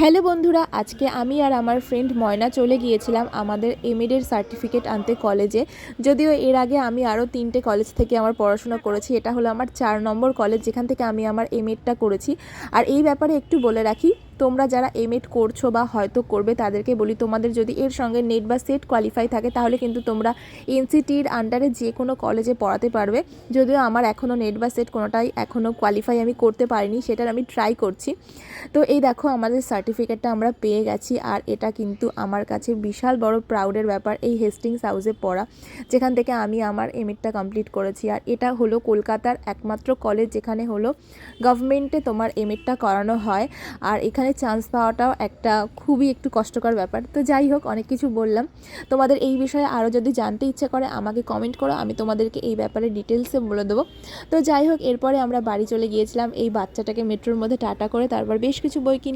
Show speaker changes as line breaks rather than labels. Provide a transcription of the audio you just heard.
Hello বন্ধুরা, আজকে আমি আর আমার ফ্রেন্ড ময়না চলে গিয়েছিলাম আমাদের এমএডের সার্টিফিকেট আনতে কলেজে। যদিও এর আগে আমি আরও 3টে কলেজ থেকে আমার পড়াশোনা করেছি, এটা হলো আমার 4 নম্বর কলেজ যেখান থেকে আমি আমার এমএডটা করেছি। আর এই ব্যাপারে একটু বলে রাখি, তোমরা যারা এমএড করছো বা হয়তো করবে তাদেরকে বলি, তোমাদের যদি এর সঙ্গে নেট বা সেট কোয়ালিফাই থাকে তাহলে কিন্তু তোমরা এনসিটির আন্ডারে যে কোনো কলেজে পড়াতে পারবে। যদিও আমার এখনও নেট বা সেট কোনোটাই এখনও কোয়ালিফাই আমি করতে পারিনি, সেটার আমি ট্রাই করছি। তো এই দেখো আমাদের সার্টিফিকেটটা আমরা পেয়ে গেছি, আর এটা কিন্তু আমার কাছে বিশাল বড় প্রাউডের ব্যাপার এই হেস্টিংস হাউসে পড়া, যেখান থেকে আমি আমার এমএডটা কমপ্লিট করেছি। আর এটা হলো কলকাতার একমাত্র কলেজ যেখানে হলো গভর্নমেন্টে তোমার এমএডটা করানো হয়। আর এখানে চান্স পাওয়াটাও একটা খুবই একটু কষ্টকর ব্যাপার। তো যাই হোক, অনেক কিছু বললাম। তোমাদের এই বিষয়ে আরও যদি জানতে ইচ্ছে করে আমাকে কমেন্ট করো, আমি তোমাদেরকে এই ব্যাপারে ডিটেলসে বলে দেবো। তো যাই হোক, এরপরে আমরা বাড়ি চলে গিয়েছিলাম এই বাচ্চাটাকে মেট্রোর মধ্যে টাটা করে, তারপর বেশ কিছু বই কিনে